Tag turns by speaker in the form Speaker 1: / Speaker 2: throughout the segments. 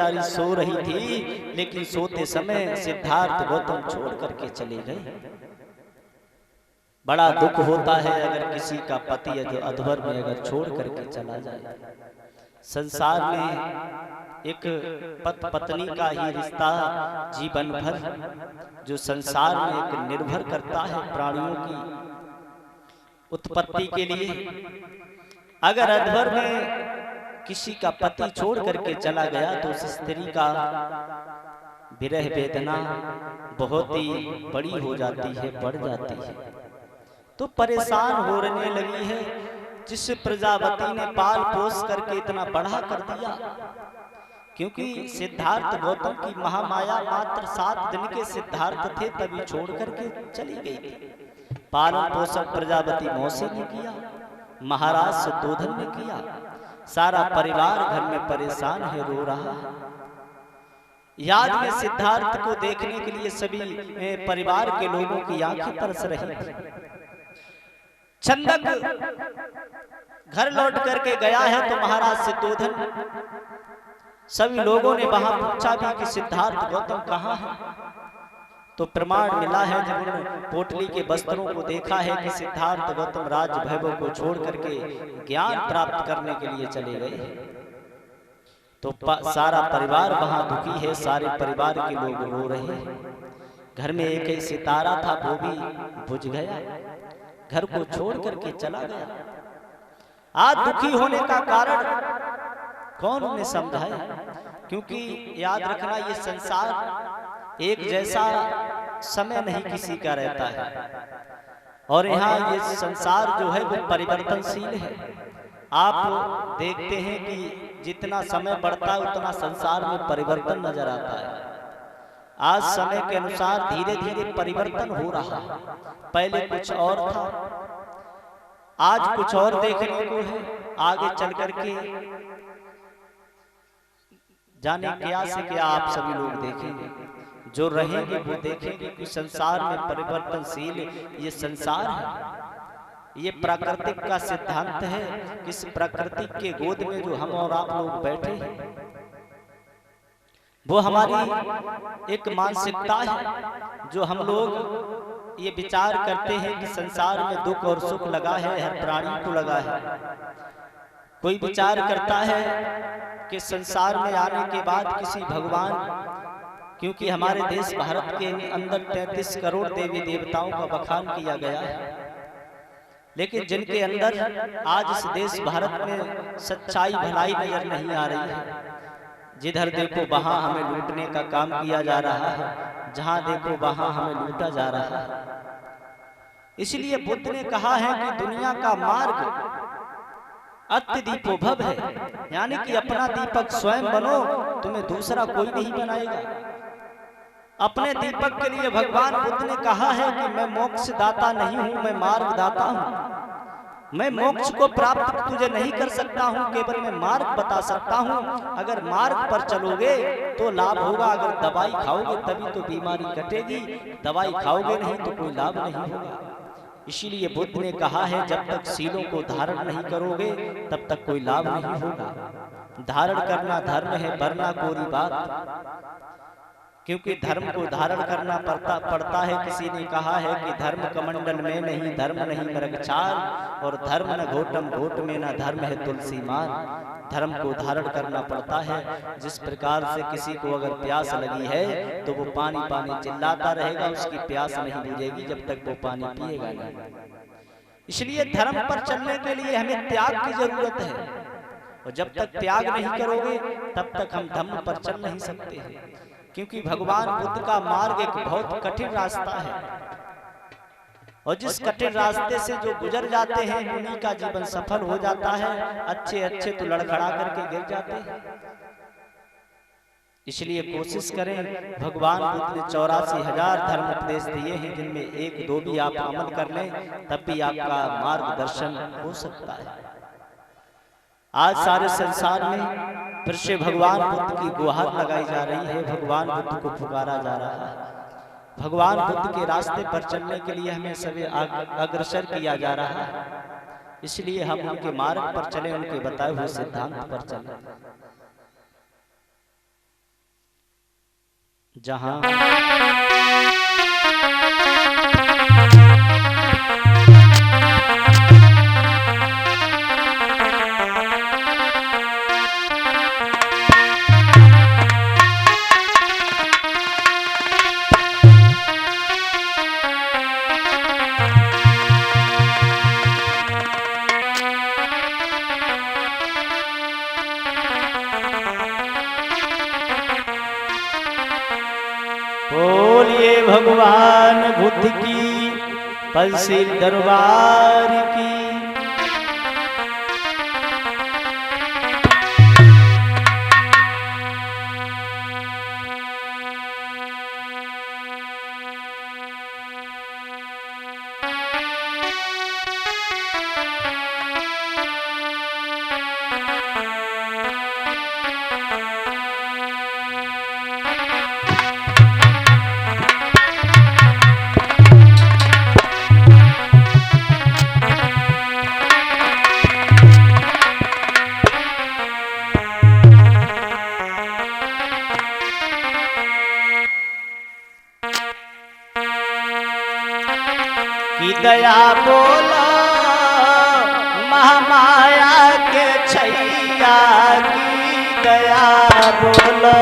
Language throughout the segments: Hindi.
Speaker 1: बेचारी सो रही थी, लेकिन सोते समय सिद्धार्थ गौतम छोड़ करके चले गए। बड़ा दुख होता है अगर किसी का पति है जो अधवर में अगर छोड़ करके चला जाए। संसार में एक पति पत्नी का ही रिश्ता जीवन भर जो संसार में एक निर्भर करता है प्राणियों की उत्पत्ति के लिए। अगर अधवर में किसी का पति छोड़ करके चला गया तो उस स्त्री का विरह वेदना बहुत ही बड़ी हो जाती है, बढ़ जाती है। तो परेशान होने लगी है। जिस प्रजापति ने पाल पोस करके इतना बड़ा कर दिया, क्योंकि सिद्धार्थ गौतम की महामाया मात्र 7 दिन के सिद्धार्थ थे, तभी छोड़ करके चली गई थी। पालन पोषण प्रजापति मौसी ने किया, महाराज शुद्धोधन ने किया। सारा परिवार घर में परेशान है, रो रहा है। याद में सिद्धार्थ को देखने के लिए सभी परिवार के लोगों की आंखें तरस रही थी। चंदक घर लौट करके गया है तो महाराज शुद्धोधन सभी लोगों ने वहां पूछा भी कि सिद्धार्थ गौतम कहाँ है। तो प्रमाण मिला है जब उन्होंने पोटली के वस्त्रों को देखा है कि सिद्धार्थ गौतम राज वैभव को छोड़ करके ज्ञान प्राप्त करने के लिए चले गए। तो सारा परिवार वहां दुखी है, सारे परिवार के लोग रो रहे हैं। घर में एक ही सितारा था, वो भी बुझ गया, घर को छोड़ करके चला गया। आज दुखी होने का कारण कौन ने समझाया? क्योंकि याद रखना ये संसार एक जैसा समय नहीं किसी का रहता है, और यहाँ ये संसार जो है वो परिवर्तनशील है। आप देखते हैं कि जितना समय बढ़ता है उतना संसार में परिवर्तन नजर आता है। आज समय के अनुसार धीरे धीरे परिवर्तन हो रहा है। पहले कुछ और था, आज कुछ और देखने को है। आगे चल करके जाने क्या से क्या आप सभी लोग देखेंगे, जो रहेंगे वो देखेंगे कि संसार में परिवर्तनशील ये संसार है। ये प्राकृतिक का सिद्धांत है। किस प्रकृति के गोद में जो हम और आप लोग बैठे हैं, वो हमारी एक मानसिकता है। जो हम लोग ये विचार करते हैं कि संसार में दुख और सुख लगा है, हर प्राणी को लगा है। कोई विचार करता है कि संसार में आने के बाद किसी भगवान, क्योंकि हमारे देश भारत के अंदर 33 करोड़ देवी देवताओं का बखान किया गया है, लेकिन जिनके अंदर आज इस देश भारत में सच्चाई भलाई नजर नहीं आ रही है। जिधर देखो वहां हमें लूटने का काम किया जा रहा है, जहां देखो वहां हमें लूटा जा रहा है। इसलिए बुद्ध ने कहा है कि दुनिया का मार्ग अत्य दीपोभव है, यानी कि अपना दीपक स्वयं बनो, तुम्हें दूसरा कोई नहीं बनाएगा। अपने दीपक के लिए भगवान बुद्ध ने कहा है कि मैं मोक्ष दाता नहीं हूं, मैं मार्ग दाता हूं। मैं मोक्ष को प्राप्त तुझे नहीं कर सकता हूं, केवल मैं मार्ग बता सकता हूं। अगर मार्ग पर चलोगे तो लाभ होगा, अगर दवाई खाओगे तभी तो बीमारी कटेगी, दवाई खाओगे नहीं तो कोई लाभ नहीं होगा। इसीलिए बुद्ध ने कहा है जब तक सीलों को धारण नहीं करोगे तब तक कोई लाभ नहीं होगा। धारण करना धर्म है, वरना कोरी बात, क्योंकि धर्म को धारण करना पड़ता है। किसी ने कहा है कि धर्म कमंडल में नहीं, धर्म नहीं मृगछाल, और धर्म न घोटम घोट में न धर्म है तुलसी मान। धर्म को धारण करना पड़ता है। जिस प्रकार से किसी को अगर प्यास लगी है तो वो पानी पानी चिल्लाता रहेगा, उसकी प्यास नहीं बुझेगी जब तक वो पानी पिएगा नहीं। इसलिए धर्म पर चलने के लिए हमें त्याग की जरूरत है, और जब तक त्याग नहीं करोगे तब तक हम धर्म पर चल नहीं सकते हैं। क्योंकि भगवान बुद्ध का मार्ग एक बहुत कठिन रास्ता है, और जिस कठिन रास्ते से जो गुजर जाते हैं उन्हीं का जीवन सफल हो जाता है। अच्छे अच्छे तो लड़खड़ा करके गिर जाते हैं। इसलिए कोशिश करें। भगवान बुद्ध ने 84,000 धर्म उपदेश दिए हैं, जिनमें 1-2 भी आप अमल कर लें तब भी आपका मार्गदर्शन हो सकता है। आज सारे संसार में फिर से भगवान बुद्ध की गुहार लगाई जा रही है, भगवान बुद्ध को पुकारा जा रहा है। भगवान बुद्ध के रास्ते पर चलने के लिए हमें सभी अग्रसर किया जा रहा है। इसलिए हम उनके मार्ग पर चले, उनके बताए हुए सिद्धांत पर चले। जहां बोलिए भगवान बुद्ध की पंचशील दरबार की। की दया बोलो महामाया के छैया की दया बोलो।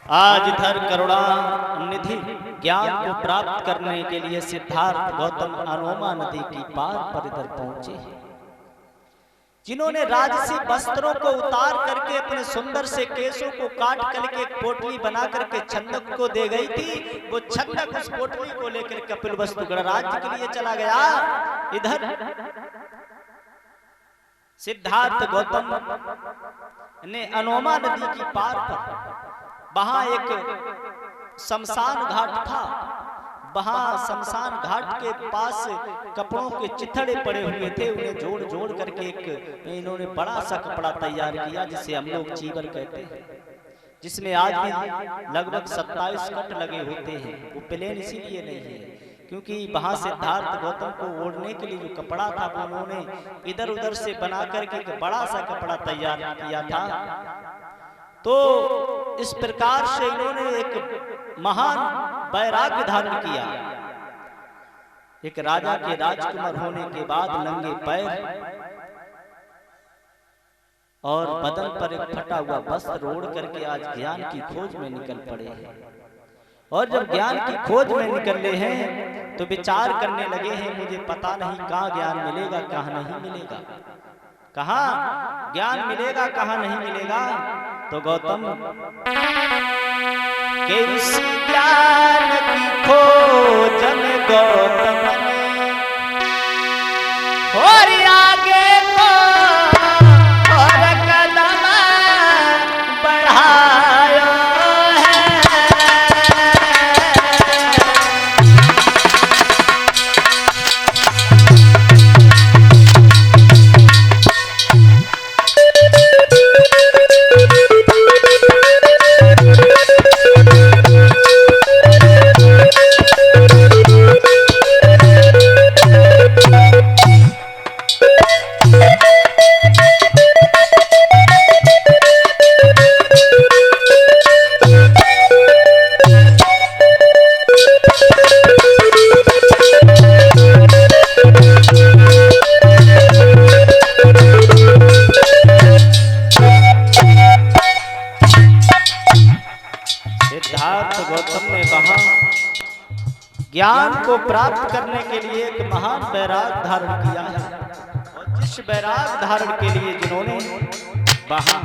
Speaker 1: आज इधर करुणा निधि ज्ञान को प्राप्त करने के लिए सिद्धार्थ गौतम अनोमा नदी की पार पर इधर पहुंचे। जिन्होंने राजसी वस्त्रों को उतार करके अपने सुंदर से केसों को काट करके एक पोटली बना करके छन्नक को दे गई थी, वो छन्नक उस पोटली को लेकर कपिलवस्तु गणराज्य के लिए चला गया। इधर सिद्धार्थ गौतम ने अनोमा नदी की पार पर वहां एक शमशान घाट था, वहां शमशान घाट के पास कपड़ों के चिथड़े पड़े हुए थे, उन्हें जोड़ जोड़ करके एक इन्होंने बड़ा सा कपड़ा तैयार किया जिसे हम लोग चीवर कहते हैं, जिसमें आज भी लगभग 27 कट लगे होते हैं। वो प्लेन इसीलिए नहीं है क्योंकि वहां सिद्धार्थ गौतम को ओढ़ने के लिए जो कपड़ा था वो उन्होंने इधर उधर से बना करके एक बड़ा सा कपड़ा तैयार किया था। तो इस प्रकार से इन्होंने एक महान वैराग्य धारण किया। एक राजा के राजकुमार होने के बाद नंगे पैर और बदन पर एक फटा हुआ वस्त्र ओढ़ करके आज ज्ञान की खोज में निकल पड़े हैं। और जब ज्ञान की खोज में निकले हैं तो विचार करने लगे हैं, मुझे पता नहीं कहाँ ज्ञान मिलेगा कहाँ नहीं मिलेगा, कहाँ ज्ञान मिलेगा कहाँ नहीं मिलेगा। तो गौतम किसी ज्ञान की खोजन गौतम ने और आगे को और कदम बढ़ाया है। सिद्धार्थ गौतम ने वहां ज्ञान को प्राप्त करने के लिए एक महान वैराग धारण किया है, और जिस वैराग धारण के लिए जिन्होंने वहां